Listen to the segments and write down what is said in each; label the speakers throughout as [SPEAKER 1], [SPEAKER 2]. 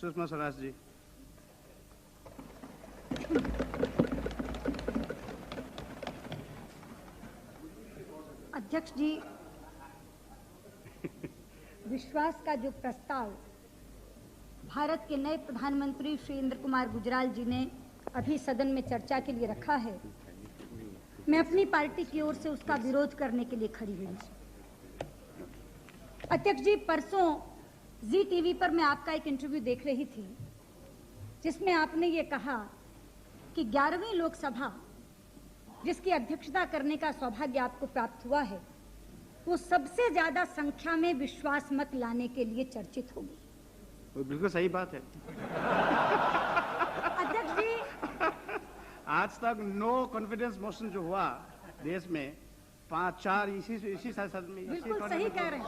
[SPEAKER 1] सुषमा स्वराज जी।
[SPEAKER 2] अध्यक्ष जी, विश्वास का जो प्रस्ताव भारत के नए प्रधानमंत्री श्री इंद्र कुमार गुजराल जी ने अभी सदन में चर्चा के लिए रखा है, मैं अपनी पार्टी की ओर से उसका विरोध करने के लिए खड़ी हुई। अध्यक्ष जी, परसों जी टीवी पर मैं आपका एक इंटरव्यू देख रही थी जिसमें आपने ये कहा कि 11वीं लोकसभा जिसकी अध्यक्षता करने का सौभाग्य आपको प्राप्त हुआ है वो सबसे ज्यादा संख्या में विश्वास मत लाने के लिए चर्चित होगी।
[SPEAKER 1] वो बिल्कुल सही बात है।
[SPEAKER 2] अध्यक्ष जी,
[SPEAKER 1] आज तक नो कॉन्फिडेंस मोशन जो हुआ देश में 5-4 इसी सदन में।
[SPEAKER 2] बिल्कुल सही कह रहे हैं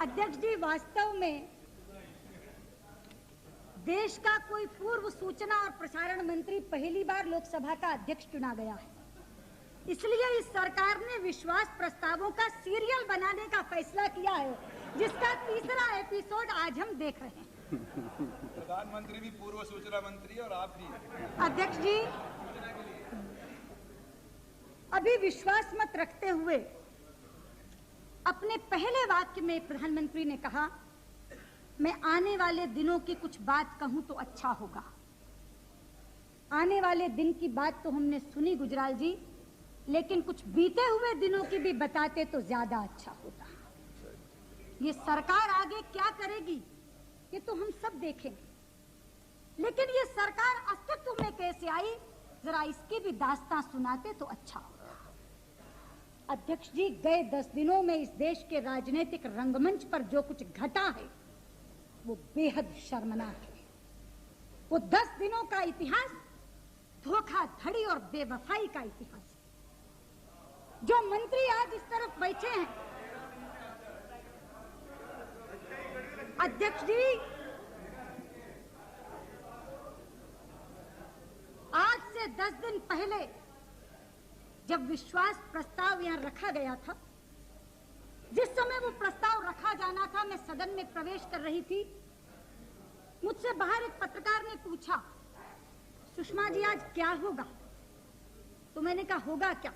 [SPEAKER 2] अध्यक्ष जी, वास्तव में देश का कोई पूर्व सूचना और प्रसारण मंत्री पहली बार लोकसभा का अध्यक्ष चुना गया है, इसलिए इस सरकार ने विश्वास प्रस्तावों का सीरियल बनाने का फैसला किया है जिसका तीसरा एपिसोड आज हम देख रहे हैं।
[SPEAKER 3] प्रधानमंत्री भी पूर्व सूचना मंत्री और आप भी।
[SPEAKER 2] अध्यक्ष जी, अभी विश्वास मत रखते हुए अपने पहले वाक्य में प्रधानमंत्री ने कहा, मैं आने वाले दिनों की कुछ बात कहूं तो अच्छा होगा। आने वाले दिन की बात तो हमने सुनी गुजराल जी, लेकिन कुछ बीते हुए दिनों की भी बताते तो ज्यादा अच्छा होता। ये सरकार आगे क्या करेगी ये तो हम सब देखेंगे, लेकिन ये सरकार अस्तित्व में कैसे आई जरा इसकी भी दास्तां सुनाते तो अच्छा होता। अध्यक्ष जी, गए 10 दिनों में इस देश के राजनीतिक रंगमंच पर जो कुछ घटा है वो बेहद शर्मनाक है। वो 10 दिनों का इतिहास धोखाधड़ी और बेवफाई का इतिहास है। जो मंत्री आज इस तरफ बैठे हैं, अध्यक्ष जी, आज से 10 दिन पहले जब विश्वास प्रस्ताव यहां रखा गया था, जिस समय वो प्रस्ताव रखा जाना था, मैं सदन में प्रवेश कर रही थी, मुझसे बाहर एक पत्रकार ने पूछा, सुषमा जी आज क्या होगा? तो मैंने कहा होगा क्या,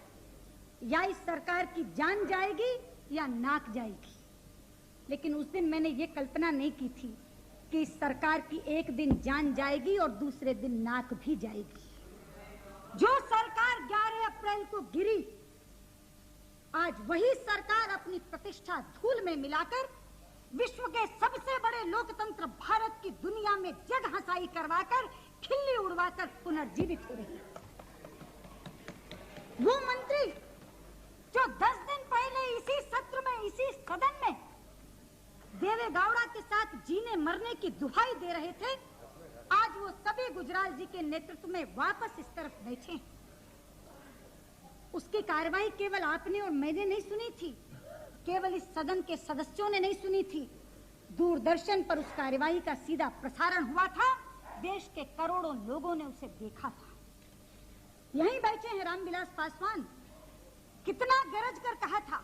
[SPEAKER 2] या इस सरकार की जान जाएगी या नाक जाएगी। लेकिन उस दिन मैंने ये कल्पना नहीं की थी कि इस सरकार की एक दिन जान जाएगी और दूसरे दिन नाक भी जाएगी। जो सरकार 11 अप्रैल को गिरी, आज वही सरकार अपनी प्रतिष्ठा धूल में मिलाकर विश्व के सबसे बड़े लोकतंत्र भारत की दुनिया में जग हंसाई करवाकर खिल्ली उड़वाकर पुनर्जीवित हो रही है। वो मंत्री जो 10 दिन पहले इसी सत्र में, इसी सदन में देवे गौड़ा के साथ जीने मरने की दुहाई दे रहे थे, आज वो सभी गुजराल जी के नेतृत्व में वापस इस तरफ बैठे हैं। उसकी कार्रवाई केवल आपने और मैंने नहीं सुनी थी, केवल इस सदन के सदस्यों ने नहीं सुनी थी, दूरदर्शन पर उस कार्रवाई का सीधा प्रसारण हुआ था, देश के करोड़ों लोगों ने उसे देखा था। यहीं बैठे हैं रामविलास पासवान, कितना गरज कर कहा था,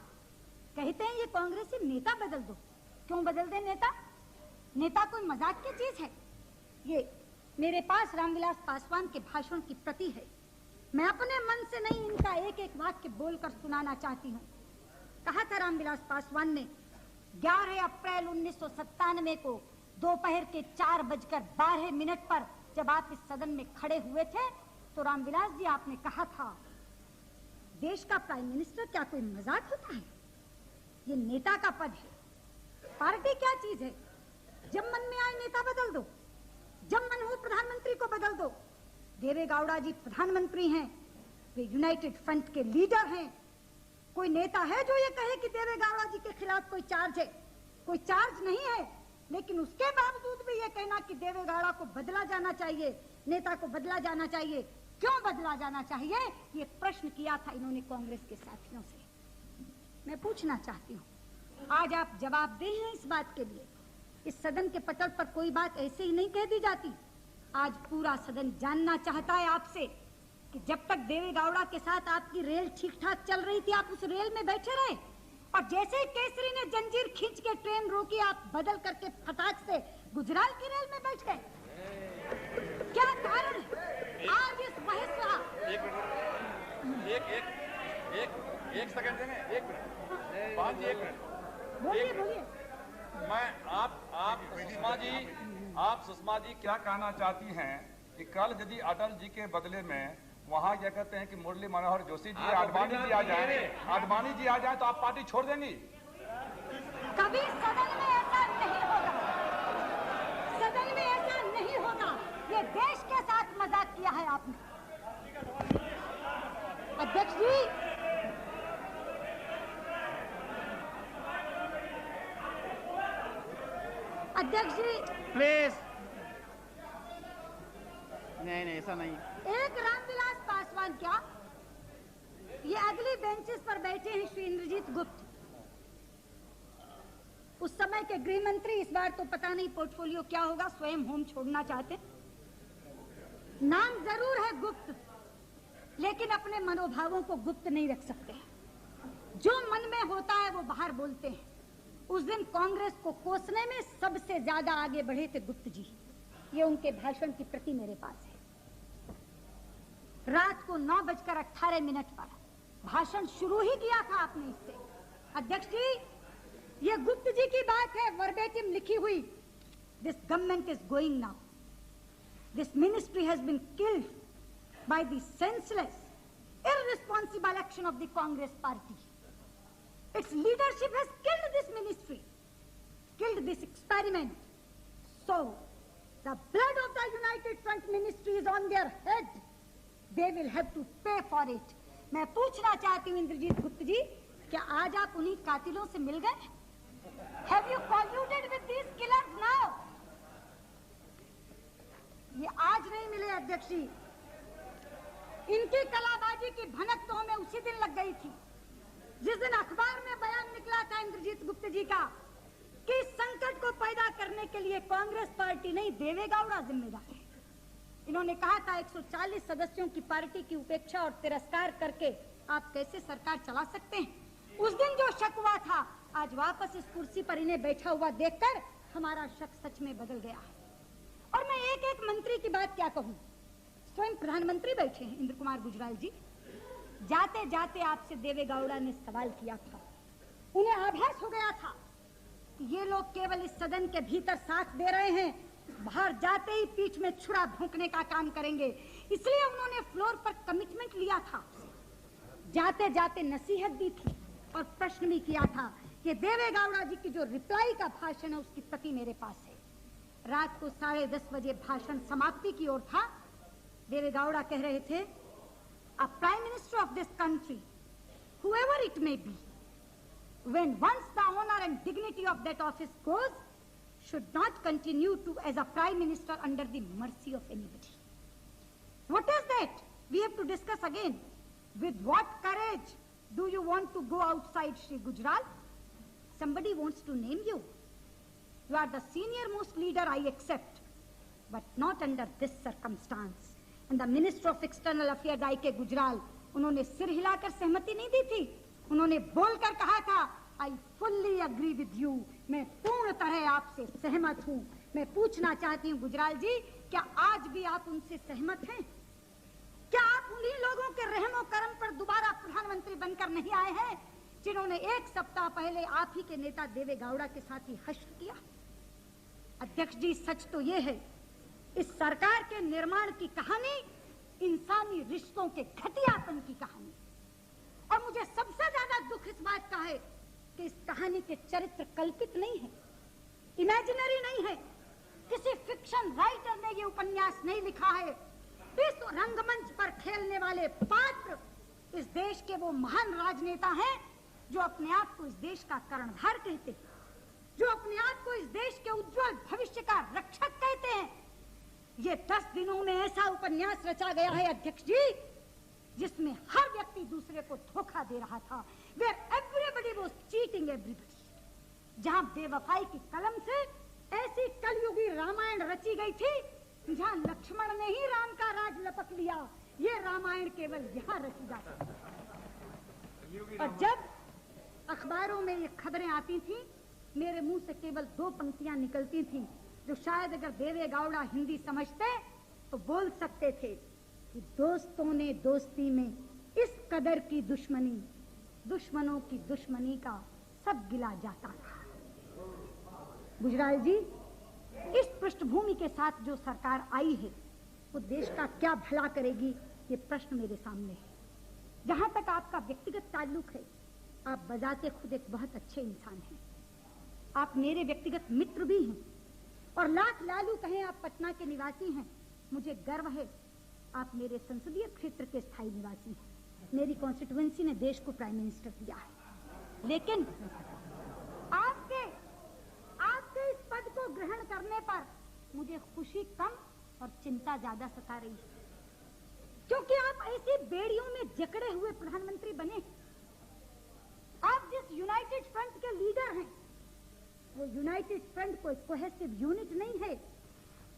[SPEAKER 2] कहते हैं ये कांग्रेसी नेता बदल दो। क्यों बदल दे नेता? नेता कोई मजाक की चीज है? ये मेरे पास रामविलास पासवान के भाषण की प्रति है, मैं अपने मन से नहीं इनका एक एक वाक्य बोलकर सुनाना चाहती हूँ। कहा था रामविलास पासवान ने 11 अप्रैल 1997 को दोपहर के 4:12 पर जब आप इस सदन में खड़े हुए थे तो रामविलास जी आपने कहा था, देश का प्राइम मिनिस्टर क्या कोई मजाक होता है? ये नेता का पद है। पार्टी क्या चीज है? जब मन में आए नेता बदल दो, जब मन हो प्रधानमंत्री को बदल दो। देवे गौड़ा जी प्रधानमंत्री हैं, वे यूनाइटेड फ्रंट के लीडर हैं। कोई नेता है जो ये कहे कि देवे गौड़ा जी के खिलाफ कोई चार्ज है? कोई चार्ज नहीं है, लेकिन उसके बावजूद भी ये कहना कि देवे गौड़ा को बदला जाना चाहिए, नेता को बदला जाना चाहिए। क्यों बदला जाना चाहिए? ये प्रश्न किया था इन्होंने कांग्रेस के साथियों से। मैं पूछना चाहती हूँ, आज आप जवाबदेह हैं इस बात के लिए? इस सदन के पटल पर कोई बात ऐसे ही नहीं कह दी जाती। आज पूरा सदन जानना चाहता है आपसे कि जब तक देवे गौड़ा के साथ आपकी रेल ठीक ठाक चल रही थी, आप उस रेल में बैठे रहे, और जैसे ही केसरी ने जंजीर खींच के ट्रेन रोकी, आप बदल करके फटाक से गुजराल की रेल में बैठ गए। क्या कारण है आज इस बहस?
[SPEAKER 3] एक सेकंड देंगे, एक मिनट बात जी, एक मिनट
[SPEAKER 2] बोलिए बोलिए।
[SPEAKER 3] मैं आप सुषमा जी क्या कहना चाहती हैं कि कल यदि अटल जी के बदले में वहाँ क्या कहते हैं कि मुरली मनोहर जोशी जी, आडवाणी जी आ जाए तो आप पार्टी छोड़ देंगी?
[SPEAKER 2] कभी सदन में ऐसा नहीं होगा, सदन में ऐसा नहीं होगा। ये देश के साथ मजाक किया है आपने। अध्यक्ष जी, अध्यक्ष जी
[SPEAKER 1] प्लीज। नहीं नहीं, ऐसा नहीं।
[SPEAKER 2] एक रामविलास पासवान क्या, ये अगली बेंचेस पर बैठे हैं श्री इंद्रजीत गुप्त, उस समय के गृह मंत्री। इस बार तो पता नहीं पोर्टफोलियो क्या होगा, स्वयं होम छोड़ना चाहते। नाम जरूर है गुप्त, लेकिन अपने मनोभावों को गुप्त नहीं रख सकते। जो मन में होता है वो बाहर बोलते हैं। उस दिन कांग्रेस को कोसने में सबसे ज्यादा आगे बढ़े थे गुप्त जी। ये उनके भाषण की प्रति मेरे पास है। रात को 9:18 पर भाषण शुरू ही किया था आपने इससे। अध्यक्ष जी, ये गुप्त जी की बात है, वर्बेटिम लिखी हुई। This government is going now, this ministry has been killed by the senseless irresponsible action of the Congress party. Its leadership has killed this ministry, killed this experiment. So, the blood of the United Front ministry is on their head. They will have to pay for it. मैं पूछना चाहती हूँ इंद्रजीत गुप्त जी, क्या आज आप उन्हीं कातिलों से मिल गए? Have you colluded with these killers now? ये आज नहीं मिले अध्यक्ष जी। इनकी कलाबाजी की भनक तो हमें उसी दिन लग गई थी जिस दिन अखबार में बयान निकला था इंद्रजीत गुप्त जी का कि संकट को पैदा करने के लिए कांग्रेस पार्टी नहीं, देवेगौड़ा जिम्मेदार है। इन्होंने कहा था 140 सदस्यों की पार्टी की उपेक्षा और तिरस्कार करके आप कैसे सरकार चला सकते हैं। उस दिन जो शक हुआ था, आज वापस इस कुर्सी पर इन्हें बैठा हुआ देखकर हमारा शक सच में बदल गया है। और मैं एक एक मंत्री की बात क्या कहूँ, स्वयं प्रधानमंत्री बैठे हैं इंद्र कुमार गुजराल जी। जाते जाते आपसे देवेगौड़ा ने सवाल किया था, उन्हें आभास हो गया था कि ये लोग केवल इस सदन के भीतर साथ दे रहे हैं, बाहर जाते ही पीठ में छुरा भोंकने का काम करेंगे। इसलिए उन्होंने फ्लोर पर कमिटमेंट लिया था, जाते जाते नसीहत दी थी और प्रश्न भी किया था कि देवेगौड़ा जी की जो रिप्लाई का भाषण है उसकी प्रति मेरे पास है। रात को 10:30 बजे भाषण समाप्ति की ओर था। देवेगौड़ा कह रहे थे, a prime minister of this country, whoever it may be, when once the honor and dignity of that office goes, should not continue to as a prime minister under the mercy of anybody. What is that? We have to discuss again. With what courage do you want to go outside, Shri Gujral? Somebody wants to name you. You are the senior most leader, I accept, but not under this circumstance. And the Minister of External Affairs, I.K. Gujral, उन्होंने सिर हिलाकर सहमति नहीं दी थी, उन्होंने बोलकर कहा था, I fully agree with you, मैं पूर्ण तरह आपसे सहमत हूँ। मैं पूछना चाहती हूँ गुजराल जी, क्या आज भी आप उनसे सहमत हैं? क्या आप उन्हीं लोगों के रहमो करम पर दोबारा प्रधानमंत्री बनकर नहीं आए हैं जिन्होंने एक सप्ताह पहले आप ही के नेता देवेगौड़ा के साथ ही हश्र किया? अध्यक्ष जी, सच तो ये है, इस सरकार के निर्माण की कहानी इंसानी रिश्तों के घटियापन की कहानी। और मुझे सबसे ज्यादा दुख इस बात का है कि इस कहानी के चरित्र कल्पित नहीं है, इमेजिनरी नहीं है। किसी फिक्शन राइटर ने ये उपन्यास नहीं लिखा है। इस रंगमंच पर खेलने वाले पात्र इस देश के वो महान राजनेता हैं जो अपने आप को इस देश का कर्णधार कहते हैं, जो अपने आप को इस देश के उज्जवल भविष्य का रक्षक कहते हैं। ये 10 दिनों में ऐसा उपन्यास रचा गया है अध्यक्ष जी, जिसमें हर व्यक्ति दूसरे को धोखा दे रहा था। Where everybody was cheating everybody. जहां बेवफाई की कलम से ऐसी कलयुगी रामायण रची गई थी, जहां लक्ष्मण ने ही राम का राज लपक लिया। ये रामायण केवल यहाँ रची जाती है। और जब अखबार अखबारों में ये खबरें आती थी, मेरे मुंह से केवल 2 पंक्तियां निकलती थीं, जो शायद अगर देवे गौड़ा हिंदी समझते तो बोल सकते थे कि दोस्तों ने दोस्ती में इस कदर की दुश्मनी, दुश्मनों की दुश्मनी का सब गिला जाता था। गुजराल जी, इस पृष्ठभूमि के साथ जो सरकार आई है वो देश का क्या भला करेगी, ये प्रश्न मेरे सामने है। जहां तक आपका व्यक्तिगत ताल्लुक है, आप बजाते खुद एक बहुत अच्छे इंसान हैं, आप मेरे व्यक्तिगत मित्र भी हैं, और लाख लालू कहें आप पटना के निवासी हैं, मुझे गर्व है आप मेरे संसदीय क्षेत्र के स्थायी निवासी हैं। मेरी कॉन्स्टिट्यूएंसी ने देश को प्राइम मिनिस्टर दिया है, लेकिन आपके इस पद को ग्रहण करने पर मुझे खुशी कम और चिंता ज्यादा सता रही है, क्योंकि आप ऐसी बेड़ियों में जकड़े हुए प्रधानमंत्री बने। आप जिस यूनाइटेड फ्रंट के लीडर हैं, वो यूनाइटेड फ्रंट कोई कोहेसिव यूनिट नहीं है,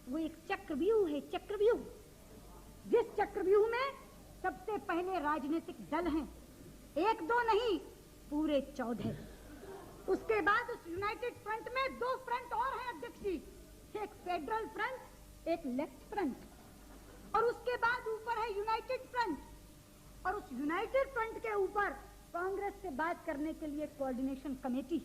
[SPEAKER 2] वो एक चक्रव्यूह है, चक्रव्यूह। जिस चक्रव्यूह में सबसे पहले राजनीतिक दल हैं, 1-2 नहीं, पूरे 14। उसके बाद उस यूनाइटेड फ्रंट में 2 फ्रंट और हैं अध्यक्ष जी, एक फेडरल फ्रंट, एक लेफ्ट फ्रंट, और उसके बाद ऊपर है यूनाइटेड फ्रंट, और उस यूनाइटेड फ्रंट के ऊपर कांग्रेस से बात करने के लिए कोऑर्डिनेशन कमेटी।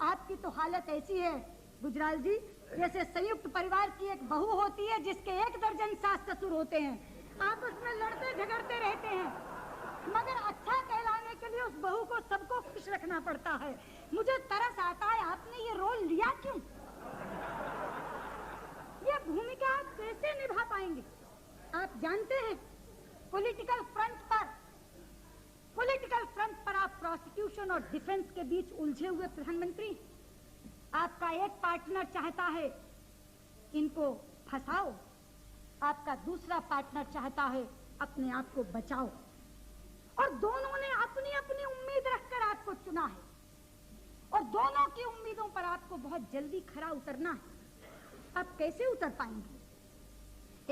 [SPEAKER 2] आपकी तो हालत ऐसी है गुजराल जी, जैसे संयुक्त परिवार की एक बहू होती है जिसके 1 दर्जन सास ससुर होते हैं, आपस में लड़ते झगड़ते रहते हैं, मगर अच्छा कहलाने के लिए उस बहू को सबको खुश रखना पड़ता है। मुझे तरस आता है, आपने ये रोल लिया क्यों? ये भूमिका आप कैसे निभा पाएंगे? आप जानते हैं पॉलिटिकल फ्रंट पर आप प्रोसिक्यूशन और डिफेंस के बीच उलझे हुए प्रधानमंत्री। आपका एक पार्टनर चाहता है इनको फंसाओ, आपका दूसरा पार्टनर चाहता है अपने आप को बचाओ, और दोनों ने अपनी अपनी उम्मीद रखकर आपको चुना है, और दोनों की उम्मीदों पर आपको बहुत जल्दी खरा उतरना है। आप कैसे उतर पाएंगे?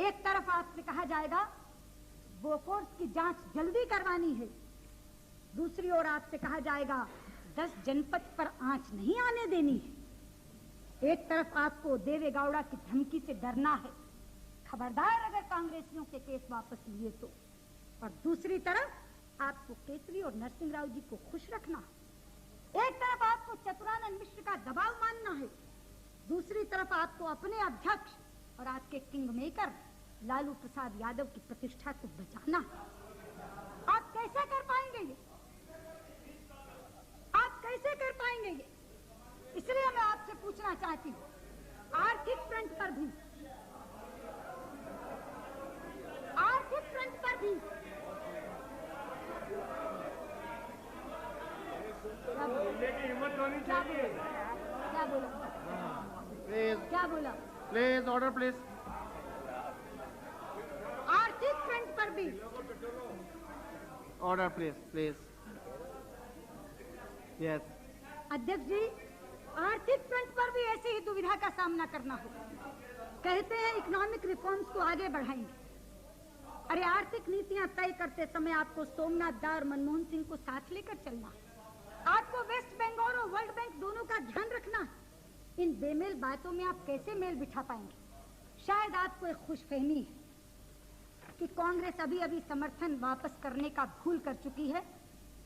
[SPEAKER 2] एक तरफ आपसे कहा जाएगा बोफोर्स की जांच जल्दी करवानी है, दूसरी ओर आपसे कहा जाएगा 10 जनपद पर आंच नहीं आने देनी है। एक तरफ आपको देवे गौड़ा की धमकी से डरना है, खबरदार अगर कांग्रेसियों के केस वापस लिए तो, और दूसरी तरफ आपको केसरी और नरसिंह राव जी को खुश रखना। एक तरफ आपको चतुरानंद मिश्र का दबाव मानना है, दूसरी तरफ आपको अपने अध्यक्ष और आपके किंग मेकर लालू प्रसाद यादव की प्रतिष्ठा को बचाना। आप कैसे कर पाएंगे ये? आप कैसे कर पाएंगे ये? इसलिए मैं आपसे पूछना चाहती हूँ, आर्थिक फ्रंट पर भी
[SPEAKER 1] हिम्मत होनी चाहिए।
[SPEAKER 2] क्या बोला? क्या बोला?
[SPEAKER 1] Please order please.
[SPEAKER 2] आर्थिक फ्रंट पर भी
[SPEAKER 1] ऑर्डर प्लीज। यस
[SPEAKER 2] अध्यक्ष जी, आर्थिक फ्रंट पर भी ऐसी ही दुविधा का सामना करना होगा। कहते हैं इकोनॉमिक रिफॉर्म्स को आगे बढ़ाएंगे। अरे आर्थिक नीतियां तय करते समय आपको सोमनाथ दा और मनमोहन सिंह को साथ लेकर चलना, आपको वेस्ट बंगाल और वर्ल्ड बैंक दोनों का ध्यान रखना। इन बेमेल बातों में आप कैसे मेल बिठा पाएंगे? शायद आपको एक खुशफहमी है कि कांग्रेस अभी अभी समर्थन वापस करने का भूल कर चुकी है,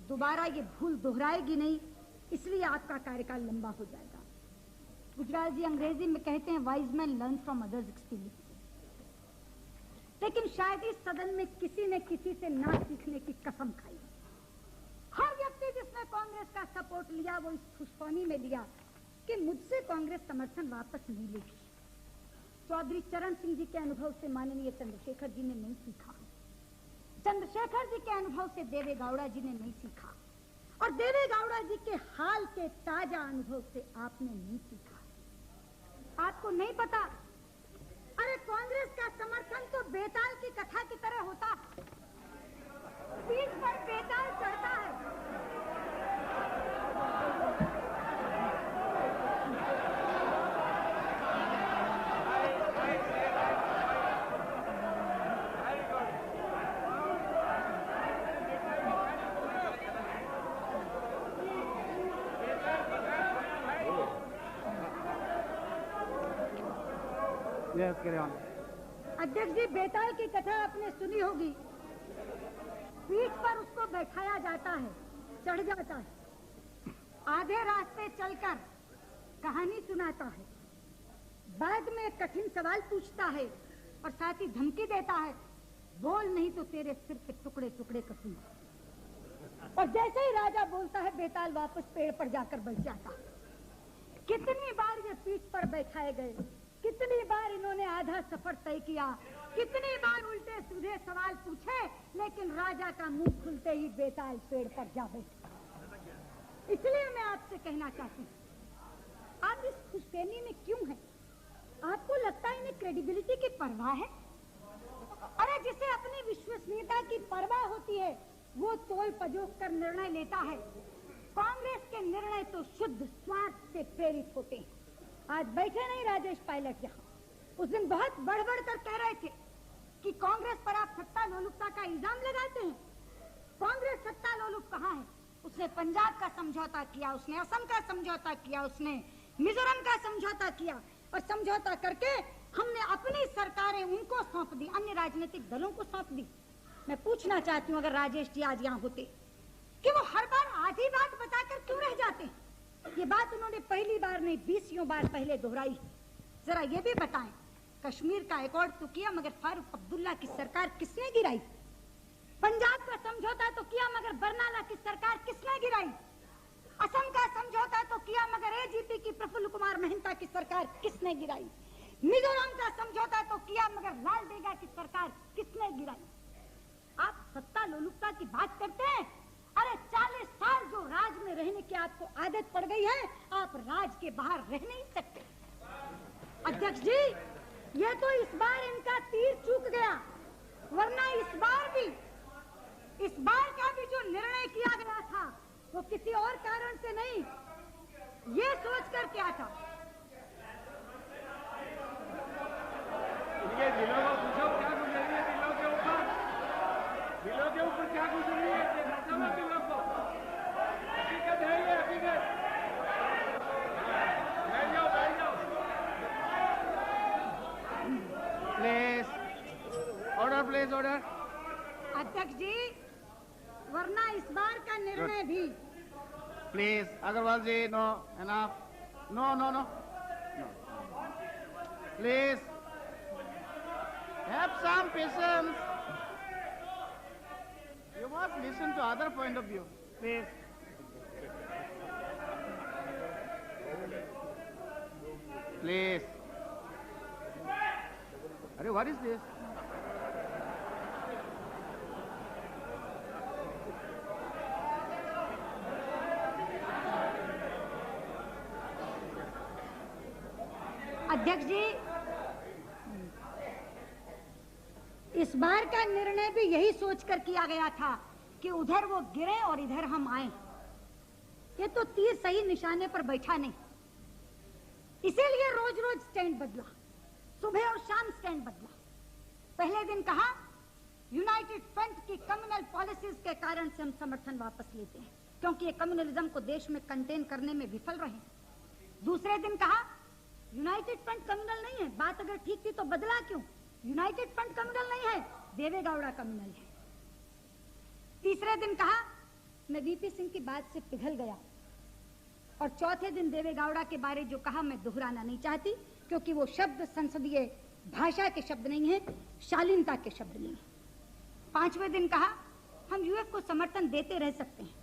[SPEAKER 2] दोबारा ये भूल दोहराएगी नहीं, इसलिए आपका कार्यकाल लंबा हो जाएगा। गुजराल जी अंग्रेजी में कहते हैं wise man learn from others experience, लेकिन शायद इस सदन में किसी ने किसी से ना सीखने की कसम खाई। हर व्यक्ति जिसने कांग्रेस का सपोर्ट लिया वो इस खुशफहमी में लिया कि मुझसे कांग्रेस समर्थन वापस नहीं लेगी। चौधरी चरण सिंह जी के अनुभव से माननीय चंद्रशेखर जी ने नहीं सीखा, चंद्रशेखर जी के अनुभव से देवे गौड़ा जी ने नहीं सीखा, और देवे गौड़ा जी के हाल के ताजा अनुभव से आपने नहीं सीखा। आपको नहीं पता, अरे कांग्रेस का समर्थन तो बेताल की कथा की तरह होता, पीठ पर बेताल चढ़ता है।
[SPEAKER 1] Yes, carry on.
[SPEAKER 2] अध्यक्ष जी, बेताल की कथा आपने सुनी होगी। पीठ पर उसको बैठाया जाता है, चढ़ जाता है, आधे रास्ते चलकर कहानी सुनाता है, बाद में कठिन सवाल पूछता है और साथ ही धमकी देता है, बोल नहीं तो तेरे सिर पे टुकड़े टुकड़े कर दूंगा। और जैसे ही राजा बोलता है, बेताल वापस पेड़ पर जाकर बैठ जाता है। कितनी बार ये पीठ पर बैठाए गए, कितनी बार इन्होंने आधा सफर तय किया, कितनी बार उल्टे सीधे सवाल पूछे, लेकिन राजा का मुंह खुलते ही बेताल पेड़ पर जा बैठा। इसलिए मैं आपसे कहना चाहती हूँ, आप इस खुशफहमी में क्यों हैं? आपको लगता है इन्हें क्रेडिबिलिटी की परवाह है? अरे जिसे अपनी विश्वसनीयता की परवाह होती है, वो तोल पजोक कर निर्णय लेता है। कांग्रेस के निर्णय तो शुद्ध स्वार्थ से प्रेरित होते हैं। आज बैठे नहीं राजेश पायलट यहाँ, उस दिन बहुत बढ़ बढ़ कर कह रहे थे कि कांग्रेस पर आप सत्ता लोलुपता का इल्जाम लगाते हैं। कांग्रेस सत्ता लोलुप कहाँ है? उसने पंजाब का समझौता किया, उसने असम का समझौता किया, उसने मिजोरम का समझौता किया, और समझौता करके हमने अपनी सरकारें उनको सौंप दी, अन्य राजनीतिक दलों को सौंप दी। मैं पूछना चाहती हूँ, अगर राजेश जी आज यहाँ होते, कि वो हर बार आधी बात बताकर क्यों रह जाते हैं? ये बात उन्होंने पहली बार नहीं 20 बार पहले दोहराई। जरा ये भी बताएं, कश्मीर का एकॉर्ड तो किया, मगर फारूक अब्दुल्ला की सरकार किसने गिराई? पंजाब का समझौता तो किया, मगर बरनाला की सरकार किसने गिराई? असम का समझौता तो किया, मगर एजीपी की प्रफुल्ल कुमार महंता की सरकार किसने गिराई? मिजोरम का समझौता तो किया, मगर लाल देगा की सरकार किसने गिराई? आप सत्ता लोलुपता की बात करते हैं। अरे 40 साल जो राज में रहने की आपको आदत पड़ गई है, आप राज के बाहर रह नहीं सकते। अध्यक्ष जी, ये तो इस बार इनका तीर चूक गया, वरना इस बार का भी जो निर्णय किया गया था, वो किसी और कारण से नहीं, ये सोचकर क्या था।
[SPEAKER 3] ये दिलों को पूछो क्या गुजर रही है, दिलों के ऊपर क्या गुजर रही है, दिलों को हकीकत है, ये हकीकत। बैठ जाओ, बैठ जाओ।
[SPEAKER 1] Please order, please order.
[SPEAKER 2] अध्यक्ष जी, वरना इस बार का निर्णय भी।
[SPEAKER 1] Please Agarwal ji, no enough, no no no, please have some patience, you must listen to other point of view, please. Please. Arey, what is this?
[SPEAKER 2] अध्यक्ष जी, इस बार का निर्णय भी यही सोचकर किया गया था कि उधर वो गिरे और इधर हम आए। ये तो तीर सही निशाने पर बैठा नहीं, इसीलिए रोज रोज स्टैंड बदला, सुबह और शाम स्टैंड बदला। पहले दिन कहा यूनाइटेड फ्रंट की कम्युनल पॉलिसीज के कारण से हम समर्थन वापस लेते हैं, क्योंकि ये कम्युनलिज्म को देश में कंटेन करने में विफल रहे। दूसरे दिन कहा यूनाइटेड फ्रंट कम्युनल नहीं है, बात अगर ठीक थी तो बदला क्यों? यूनाइटेड फ्रंट कम्युनल नहीं है, देवेगौड़ा कम्युनल है। तीसरे दिन कहा मैं वीपी सिंह की बात से पिघल गया, और चौथे दिन देवेगौड़ा के बारे जो कहा मैं दोहराना नहीं चाहती, क्योंकि वो शब्द संसदीय भाषा के शब्द नहीं है, शालीनता के शब्द नहीं है। पांचवें दिन कहा हम यूएफ को समर्थन देते रह सकते हैं।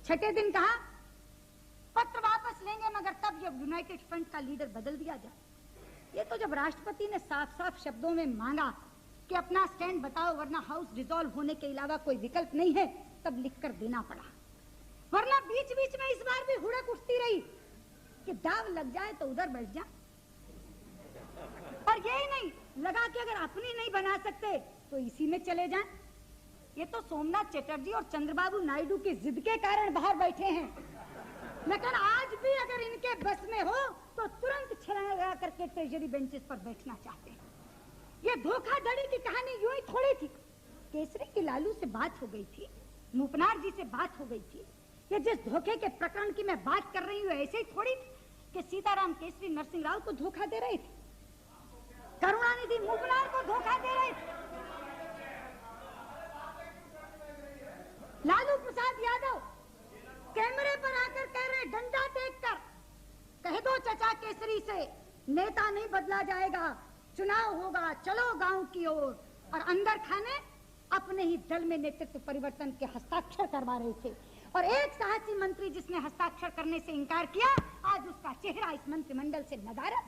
[SPEAKER 2] छठे दिन कहा पत्र वापस लेंगे, मगर तब जब यूनाइटेड फ्रंट का लीडर बदल दिया जाए। ये तो जब राष्ट्रपति ने साफ साफ शब्दों में मांगा कि अपना स्टैंड बताओ, वरना हाउस डिसॉल्व होने के अलावा कोई विकल्प नहीं है, तब लिखकर देना पड़ा। वरना बीच बीच में इस बार भी हुड़क उठती रही कि दाव लग जाए तो उधर बैठ जा, और यही नहीं लगा कि अगर अपनी नहीं बना सकते तो इसी में चले जाएं। ये तो सोमनाथ चटर्जी और चंद्रबाबू नायडू की जिद के कारण बाहर बैठे हैं, लेकिन आज भी अगर इनके बस में हो तो तुरंत छलांग लगा करके ट्रेजरी बेंचेस पर बैठना चाहते हैं। ये धोखाधड़ी की कहानी यूं ही थोड़ी थी। केसरी की लालू से बात हो गई थी, मूपनार जी से बात हो गई थी। ये जिस धोखे के प्रकरण की मैं बात कर रही हूँ, ऐसे ही थोड़ी थी कि सीताराम केसरी नरसिंह राव को धोखा दे रहे थे। करुणानिधि मूपनार को धोखा दे रहे थे। लालू प्रसाद यादव कैमरे पर आकर कह रहे, डंडा टेक कर कह दो चचा केसरी से, नेता नहीं बदला जाएगा, चुनाव होगा, चलो गांव की ओर। और अंदर खाने अपने ही दल में नेतृत्व परिवर्तन के हस्ताक्षर करवा रहे थे। और एक साहसी मंत्री जिसने हस्ताक्षर करने से इनकार किया, आज उसका चेहरा इस मंत्रिमंडल से नदारद।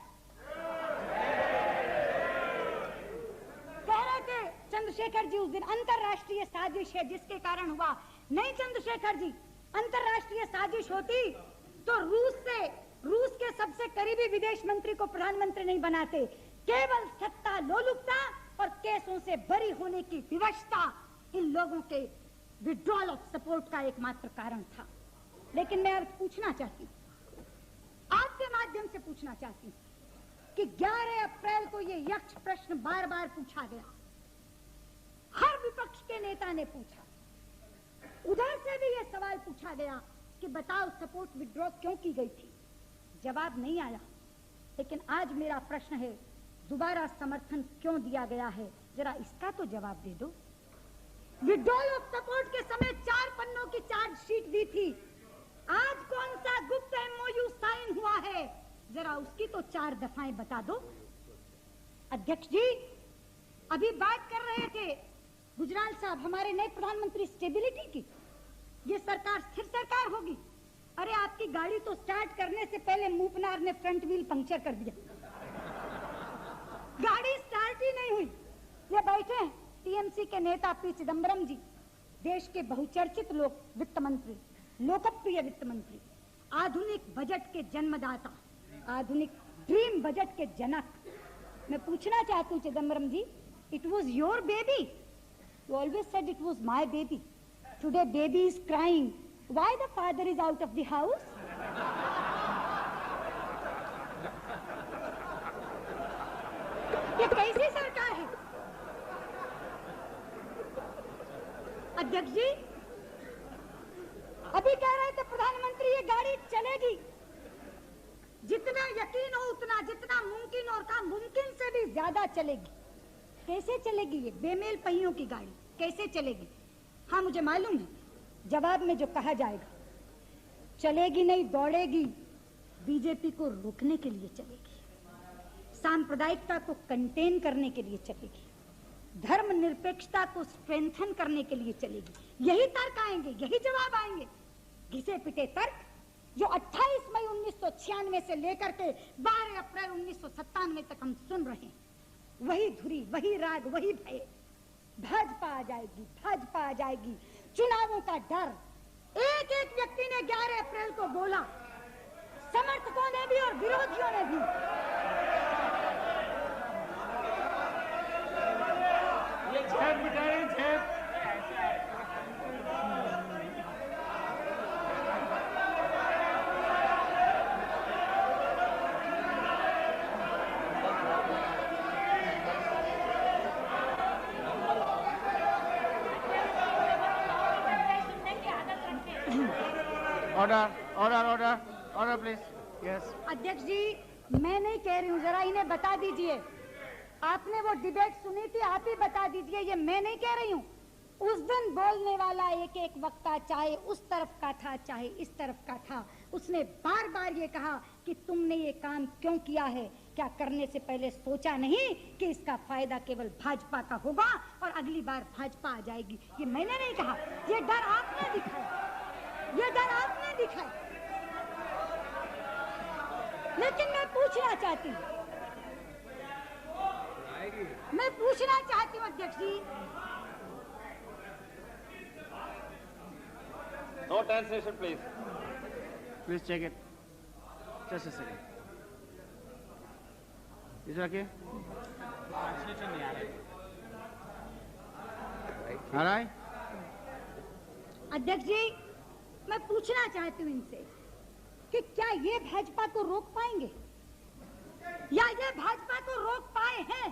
[SPEAKER 2] कह रहे थे चंद्रशेखर जी उस दिन, अंतरराष्ट्रीय साजिश है जिसके कारण हुआ। नहीं चंद्रशेखर जी, अंतरराष्ट्रीय साजिश होती तो रूस के सबसे करीबी विदेश मंत्री को प्रधानमंत्री नहीं बनाते। केवल सत्ता लोलुपता और केसों से बरी होने की विवशता इन लोगों के विड्रॉल ऑफ सपोर्ट का एकमात्र कारण था। लेकिन मैं आज पूछना चाहती हूँ, आपके माध्यम से पूछना चाहती हूँ कि 11 अप्रैल को ये यक्ष प्रश्न बार बार पूछा गया, हर विपक्ष के नेता ने पूछा, उधर से भी ये सवाल पूछा गया कि बताओ सपोर्ट विड्रॉ क्यों की गई थी। जवाब नहीं आया। लेकिन आज मेरा प्रश्न है, दोबारा समर्थन क्यों दिया गया है, जरा इसका तो जवाब दे दो। विड्रॉल ऑफ सपोर्ट के समय 4 पन्नों की चार्जशीट दी थी, आज कौन सा गुप्त एमओयू साइन हुआ है, जरा उसकी तो 4 दफाएं बता दो। अध्यक्ष जी अभी बात कर रहे थे गुजराल साहब हमारे नए प्रधानमंत्री स्टेबिलिटी की, ये सरकार स्थिर सरकार होगी। अरे आपकी गाड़ी तो स्टार्ट करने से पहले मूपनार ने फ्रंट व्हील पंक्चर कर दिया, गाड़ी स्टार्ट ही नहीं हुई। ये बैठे हैं टीएमसी के नेता पी चिदम्बरम जी, देश के बहुचर्चित वित्त मंत्री, लोकप्रिय वित्त मंत्री, आधुनिक बजट के जन्मदाता, आधुनिक ड्रीम बजट के जनक। मैं पूछना चाहती हूँ Chidambaram ji, it was your baby, you always said it was my baby, today baby is crying, why the father is out of the house? ये कैसी सरकार है? अध्यक्ष जी अभी कह रहे थे प्रधानमंत्री ये गाड़ी चलेगी, जितना यकीन हो उतना, जितना मुमकिन और का मुमकिन से भी ज्यादा चलेगी। कैसे चलेगी ये बेमेल पहियों की गाड़ी, कैसे चलेगी? हाँ मुझे मालूम है जवाब में जो कहा जाएगा, चलेगी नहीं दौड़ेगी, बीजेपी को रोकने के लिए चलेगी, सांप्रदायिकता को कंटेन करने के लिए चलेगी, धर्मनिरपेक्षता को स्ट्रेंथन करने के लिए चलेगी। यही तर्क आएंगे, यही जवाब आएंगे, घिसे पिटे तर्क जो 28 मई 1996 से लेकर के 12 अप्रैल 1997 तक हम सुन रहे हैं। वही धुरी, वही राग, वही भय। भाजपा आ जाएगी, भाजपा आ जाएगी, चुनावों का डर। एक एक व्यक्ति ने 11 अप्रैल को बोला, समर्थकों ने भी और विरोधियों ने भी।
[SPEAKER 1] Order please. यस
[SPEAKER 2] अध्यक्ष जी मैं नहीं कह रही हूँ, जरा इन्हें बता दीजिए, आपने वो डिबेट सुनी थी, आप ही बता दीजिए, ये मैं नहीं कह रही हूँ। उस दिन बोलने वाला एक एक वक्ता चाहे उस तरफ का था चाहे इस तरफ का था, उसने बार बार ये कहा कि तुमने ये काम क्यों किया है, क्या करने से पहले सोचा नहीं कि इसका फायदा केवल भाजपा का होगा और अगली बार भाजपा आ जाएगी। ये मैंने नहीं कहा, ये डर आपने दिखाया, ये डर आपने दिखाया। लेकिन मैं पूछना चाहती हूँ, मैं पूछना चाहती हूँ अध्यक्ष ji,
[SPEAKER 4] No translation, please.
[SPEAKER 1] Please check it. Just a second. इधर रखिए।
[SPEAKER 4] Translation नहीं आ रहा है।
[SPEAKER 1] आ रहा है?
[SPEAKER 2] अध्यक्ष जी मैं पूछना चाहती हूँ इनसे कि क्या ये भाजपा को रोक पाएंगे या ये भाजपा को रोक पाए हैं?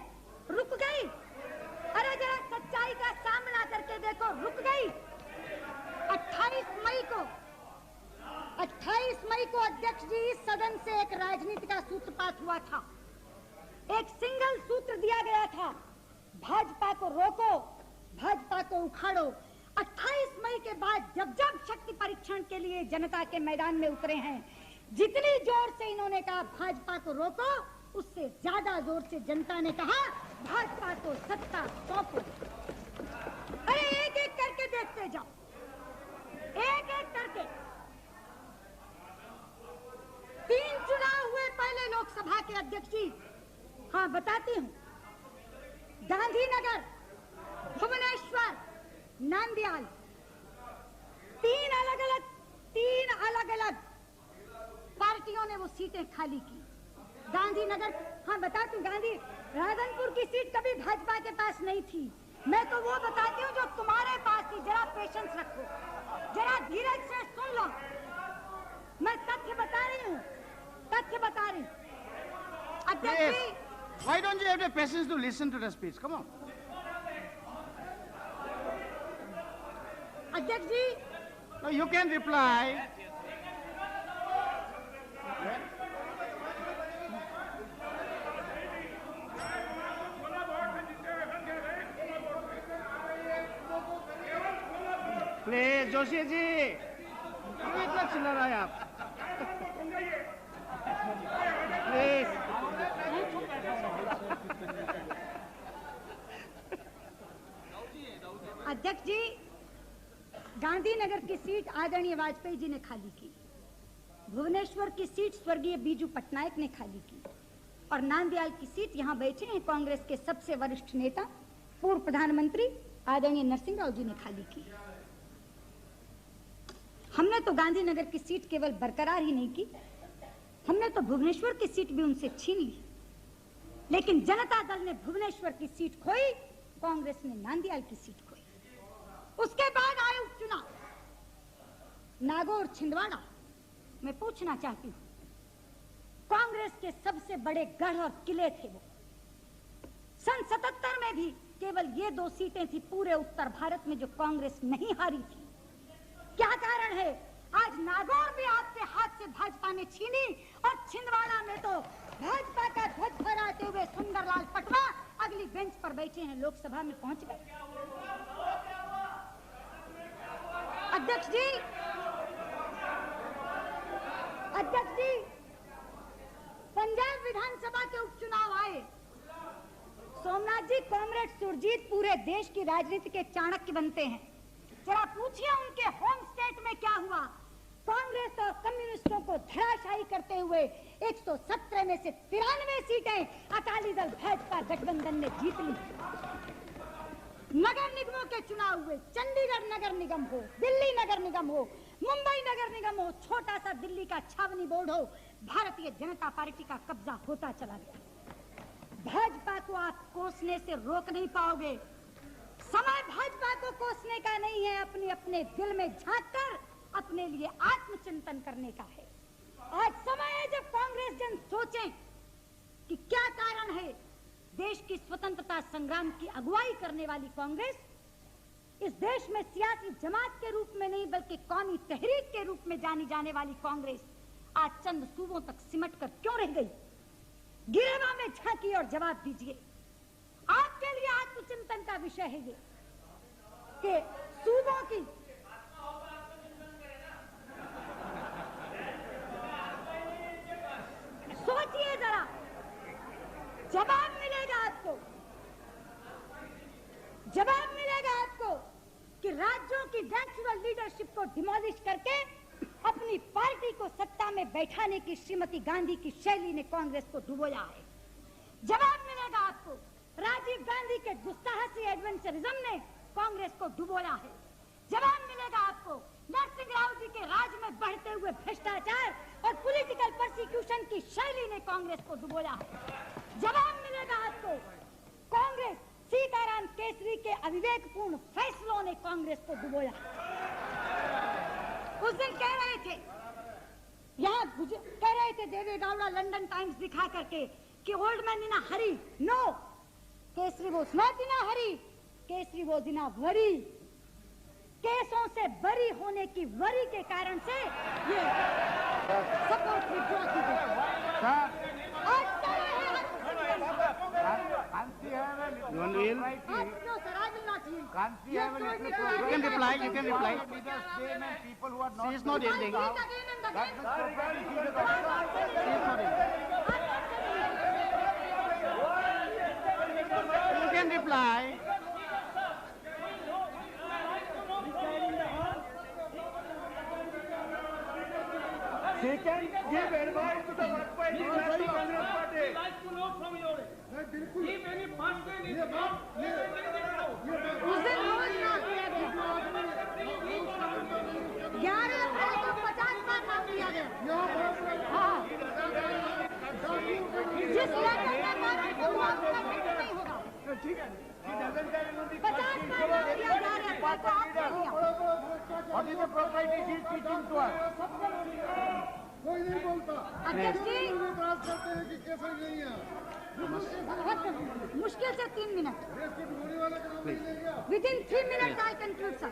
[SPEAKER 2] रुक गई? अरे जरा सच्चाई का सामना करके देखो, रुक गई। 28 मई को अध्यक्ष जी इस सदन से एक राजनीति का सूत्रपात हुआ था। एक सिंगल सूत्र दिया गया था, भाजपा को रोको, भाजपा को उखाड़ो। 28 मई के बाद जब जब शक्ति परीक्षण के लिए जनता के मैदान में उतरे हैं, जितनी जोर से इन्होंने कहा भाजपा को रोको, उससे ज्यादा जोर से जनता ने कहा भाजपा को सत्ता सौंपो। अरे एक एक करके देखते जाओ, एक एक करके। 3 चुनाव हुए पहले लोकसभा के अध्यक्ष जी। हाँ बताती हूँ, गांधीनगर, भुवनेश्वर, नांदियाल, 3 अलग अलग पार्टियों ने वो सीटें खाली की। गांधीनगर, हाँ बताती हूँ, गांधी राधनपुर की सीट कभी भाजपा के पास नहीं थी। मैं तो वो बताती हूँ जो तुम्हारे पास थी। जरा पेशेंस रखो, जरा धीरज से सुन लो। मैं तथ्य बता रही हूँ, तथ्य बता रही हूँ। अध्यक्ष जी,
[SPEAKER 1] why don't you have the patience to listen to the speech? Come on.
[SPEAKER 2] अध्यक्ष ji,
[SPEAKER 1] No, you can reply. Please Joshi ji, क्यों इतना चिल्ला रहा है आप? प्लीज।
[SPEAKER 2] अध्यक्ष जी, गांधीनगर की सीट आदरणीय वाजपेयी जी ने खाली की, भुवनेश्वर की सीट स्वर्गीय बीजू पटनायक ने खाली की, और नांदियाल की सीट यहाँ बैठे हैं कांग्रेस के सबसे वरिष्ठ नेता पूर्व प्रधानमंत्री आदरणीय नरसिंह राव जी ने खाली की। हमने तो गांधीनगर की सीट केवल बरकरार ही नहीं की, हमने तो भुवनेश्वर की सीट भी उनसे छीन ली। लेकिन जनता दल ने भुवनेश्वर की सीट खोई, कांग्रेस ने नांदियाल की सीट खोई। उसके बाद आए उपचुनाव, नागौर, छिंदवाड़ा। मैं पूछना चाहती हूँ, कांग्रेस के सबसे बड़े गढ़ और किले थे वो। सन 77 में भी केवल ये 2 सीटें थी पूरे उत्तर भारत में जो कांग्रेस नहीं हारी थी। क्या कारण है? आज नागौर भी आपके हाथ से भाजपा ने छीनी, और छिंदवाड़ा में तो भाजपा का ध्वज फहराते हुए सुंदरलाल पटवा अगली बेंच पर बैठे हैं, लोकसभा में पहुंच गए। अध्यक्ष जी, पंजाब विधानसभा के उपचुनाव आए। सोमनाथ जी, कॉमरेड सुरजीत पूरे देश की राजनीति के चाणक्य बनते हैं। जरा पूछिए उनके होम स्टेट में क्या हुआ। कांग्रेस और कम्युनिस्टों को धराशायी करते हुए 117 में से 93 सीटें अकाली दल भाजपा गठबंधन ने जीत ली। नगर निगमों के चुनाव हुए, चंडीगढ़ नगर निगम हो, दिल्ली नगर निगम हो, मुंबई नगर निगम हो, छोटा सा दिल्ली का छावनी बोर्ड हो, भारतीय जनता पार्टी का कब्जा होता चला गया। भाजपा को आप कोसने से रोक नहीं पाओगे। समय भाजपा को कोसने का नहीं है, अपने अपने दिल में झांककर अपने लिए आत्मचिंतन करने का है। आज समय है जब कांग्रेस जन सोचें कि क्या कारण है देश की स्वतंत्रता संग्राम की अगुवाई करने वाली कांग्रेस इस देश में सियासी जमात के रूप में नहीं बल्कि कौमी तहरीक के रूप में जानी जाने वाली कांग्रेस आज चंद सूबों तक सिमट कर क्यों रह गई? गिरेवा में झांकिए और जवाब दीजिए। आपके लिए आत्मचिंतन का विषय है ये कि सूबों की सोचिए जरा, जवाब मिलेगा आपको, जवाब मिलेगा आपको कि राज्यों की नेचुरल लीडरशिप को डिमोलिश करके अपनी पार्टी को सत्ता में बैठाने की श्रीमती गांधी की शैली ने कांग्रेस को डुबोया है। जवाब मिलेगा आपको, राजीव गांधी के दुस्साहसी एडवेंचरिज्म ने कांग्रेस को डुबोया है। जवाब मिलेगा आपको, नरसिंह राव जी के राज में बढ़ते हुए भ्रष्टाचार और पॉलिटिकल परसिक्यूशन की शैली ने कांग्रेस को डुबोया है। जवाब मिलेगा आपको, कांग्रेस सीताराम केसरी के अविवेकपूर्ण फैसलों ने कांग्रेस को डुबोया। उस दिन कह रहे थे, यहाँ कह रहे थे देवे गौड़ा लंदन टाइम्स दिखा करके कि old man in a hurry. No, Kesri was not in a hurry, Kesri was in a worry. केसों से बरी होने की वरी के कारण से ये सपोर्ट विड्रॉ की गई। आज
[SPEAKER 1] You want to yield?
[SPEAKER 2] No, sir, I will not yield.
[SPEAKER 1] You can reply. You can reply. She is not yielding. She is not yielding. You can reply.
[SPEAKER 5] She can give advice to the workplace of the Congress Party.
[SPEAKER 6] I'd like to know from your end. If any person is not,
[SPEAKER 2] उस दिन रोज नाम लिया गया। 11 अप्रैल को 50 बार नाम लिया गया। हाँ। जिस लेटर में माफी को माफ करना नहीं होगा। 50 बार नाम लिया जा रहा है, तो आपने दिया।
[SPEAKER 5] What is the propriety she is teaching to us? कोई नहीं बोलता।
[SPEAKER 2] अध्यक्ष जी,
[SPEAKER 5] इतराज करते हैं कि कैसे नहीं है।
[SPEAKER 2] मुश्किल से 3 मिनट।
[SPEAKER 5] देश को ढूंढने वाला का नाम नहीं ले गया।
[SPEAKER 2] Within 3 minutes I conclude, sir.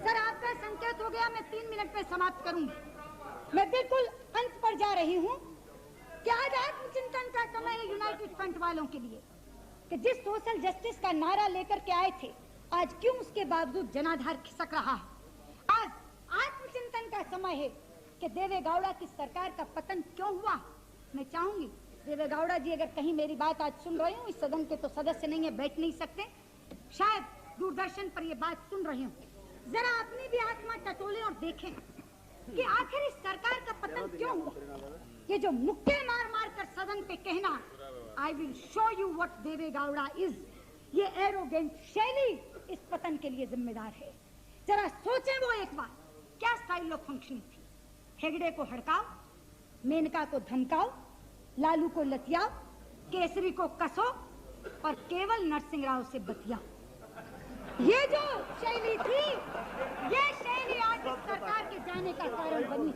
[SPEAKER 2] Sir, आपका संकेत हो गया, मैं 3 मिनट में समाप्त करूंगी। मैं बिल्कुल अंत पर जा रही हूँ कि आज आत्मचिंतन का समय है यूनाइटेड फ्रंट वालों के लिए कि जिस सोशल जस्टिस का नारा लेकर के आए थे, आज क्यों उसके बावजूद जनाधार खिसक रहा है। आज आत्मचिंतन का समय है कि देवेगौड़ा की सरकार का पतन क्यों हुआ। मैं चाहूंगी देवेगौड़ा जी अगर कहीं मेरी बात आज सुन रहे हो, इस सदन के तो सदस्य नहीं है, बैठ नहीं सकते, शायद दूरदर्शन पर ये बात सुन रहे हो, जरा अपनी भी आत्मा टटोलें और देखें कि आखिर इस सरकार का पतन क्यों हुआ। ये जो मुक्के मार मार कर सदन पे कहना I will show you what Devegowda is, ये एरोगेंट शैली इस पतन के लिए जिम्मेदार है। जरा सोचें वो एक बार क्या स्टाइल ऑफ फंक्शनिंग थी। हेगड़े को हड़काओ, मेनका को धमकाओ, लालू को लतियाओ, केसरी को कसो और केवल नरसिंह राव से बतियाओ। ये जो शैली थी, ये शैली आज इस सरकार के जाने का कारण बनी।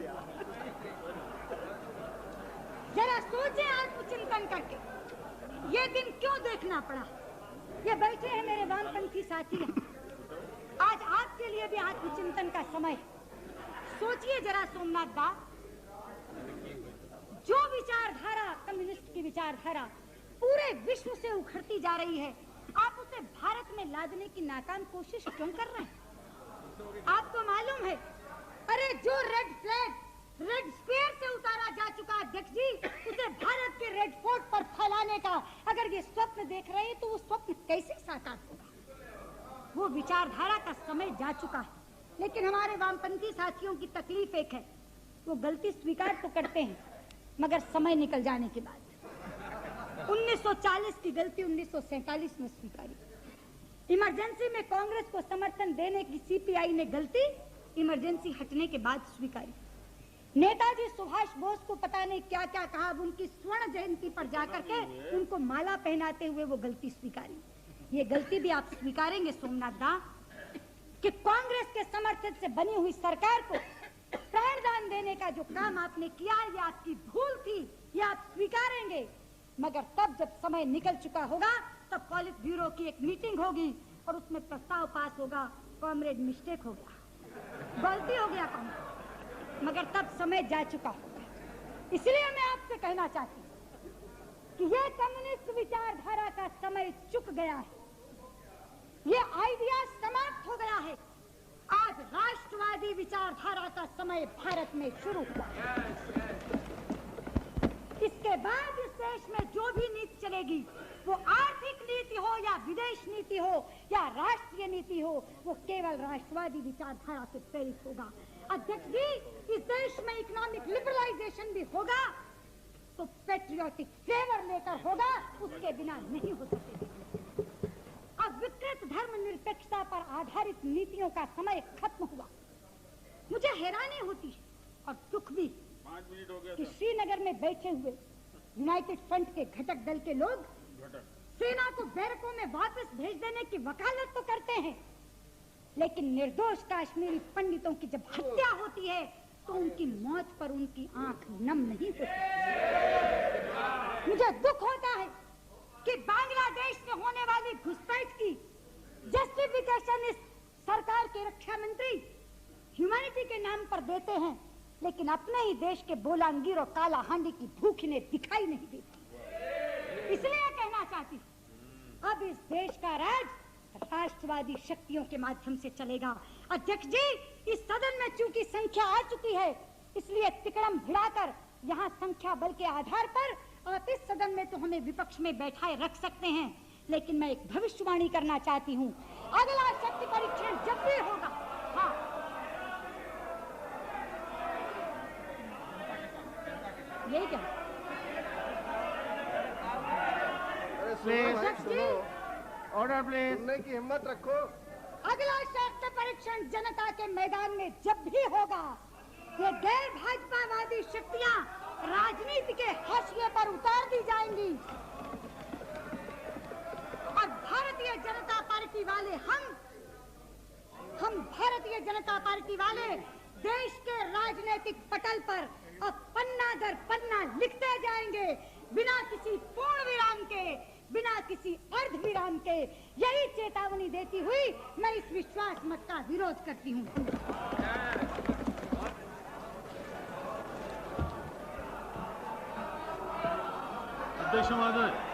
[SPEAKER 2] जरा सोचें आत्मचिंतन करके ये दिन क्यों देखना पड़ा। ये बैठे हैं मेरे वामपंथी साथी हैं, आज आपके लिए भी आत्मचिंतन का समय है। सोचिए जरा सोमनाथ दा, जो विचारधारा कम्युनिस्ट की विचारधारा पूरे विश्व से उखड़ती जा रही है, आप उसे भारत में लादने की नाकाम कोशिश क्यों कर रहे हैं। आपको मालूम है, अरे जो रेड फ्लैग रेड स्क्वायर से उतारा जा चुका अध्यक्ष जी, उसे भारत के रेड फोर्ट पर फैलाने का अगर ये स्वप्न देख रहे हैं तो वो स्वप्न कैसे साकार होगा। वो विचारधारा का समय जा चुका है। लेकिन हमारे वामपंथी साथियों की तकलीफ एक है, वो गलती स्वीकार तो करते हैं मगर समय निकल जाने के बाद। 1940 की गलती 1947 में स्वीकारी। इमरजेंसी में कांग्रेस को समर्थन देने की सीपीआई ने गलती इमरजेंसी हटने के बाद स्वीकारी। नेताजी सुभाष बोस को पता नहीं क्या क्या कहा, उनकी स्वर्ण जयंती पर जाकर के उनको माला पहनाते हुए वो गलती स्वीकारी। ये गलती भी आप स्वीकारेंगे सोमनाथ दा कि कांग्रेस के समर्थन से बनी हुई सरकार को प्राणदान देने का जो काम आपने किया है, ये आपकी भूल थी, ये आप स्वीकारेंगे। मगर तब जब समय निकल चुका होगा तब पॉलिट ब्यूरो की एक मीटिंग होगी और उसमें प्रस्ताव पास होगा, कॉमरेड मिस्टेक हो गया, गलती हो गया कॉमरेड, मगर तब समय जा चुका होगा। इसलिए मैं आपसे कहना चाहती हूँ कि ये कम्युनिस्ट विचारधारा का समय चुक गया है, ये आइडिया समाप्त हो गया है। आज राष्ट्रवादी विचारधारा का समय भारत में शुरू हुआ। इसके बाद इस देश में जो भी नीति चलेगी, वो आर्थिक नीति हो या विदेश नीति हो या राष्ट्रीय नीति हो, वो केवल राष्ट्रवादी विचारधारा से प्रेरित होगा। अध्यक्ष जी, इस देश में इकोनॉमिक लिबरलाइजेशन भी होगा तो पेट्रियोटिक फ्लेवर लेकर होगा, उसके बिना नहीं हो सकेगा। अब विकृत धर्मनिरपेक्षता पर आधारित नीतियों का समय खत्म हुआ। मुझे हैरानी होती है और दुख भी कि श्रीनगर में बैठे हुए यूनाइटेड फ्रंट के घटक दल के लोग सेना को बैरकों में वापस भेज देने की वकालत तो करते हैं, लेकिन निर्दोष कश्मीरी पंडितों की जब हत्या होती है तो उनकी मौत पर उनकी आंख नम नहीं होती। मुझे दुख होता है कि बांग्लादेश में होने वाली घुसपैठ की जस्टिफिकेशन इस सरकार के रक्षा मंत्री ह्यूमैनिटी के नाम पर देते हैं, लेकिन अपने ही देश के बोलांगीर और काला हांडी की भूख इन्हें दिखाई नहीं देती। इसलिए कहना चाहती हूँ, अब इस देश का राज राष्ट्रवादी शक्तियों के माध्यम से चलेगा। अध्यक्ष जी, इस सदन में चूंकि संख्या आ चुकी है, इसलिए तिकड़म भिड़ाकर यहाँ संख्या बल के आधार पर आप इस सदन में तो हमें विपक्ष में बैठाए रख सकते हैं, लेकिन मैं एक भविष्यवाणी करना चाहती हूँ, अगला शक्ति परीक्षण जब भी होगा, हाँ, यही क्या
[SPEAKER 1] ऑर्डर प्लीज।
[SPEAKER 5] सुनने की हिम्मत रखो।
[SPEAKER 2] अगला शक्ति परीक्षण जनता के मैदान में जब भी होगा, ये गैर भाजपावादी शक्तियां राजनीति के हाशिए पर उतार दी जाएंगी और भारतीय जनता पार्टी वाले हम भारतीय जनता पार्टी वाले देश के राजनीतिक पटल पर अब पन्ना दर पन्ना लिखते जाएंगे, बिना किसी पूर्ण विराम के, बिना किसी अर्ध विराम के। यही चेतावनी देती हुई मैं इस विश्वास मत का विरोध करती हूँ।
[SPEAKER 7] अध्यक्ष महोदय।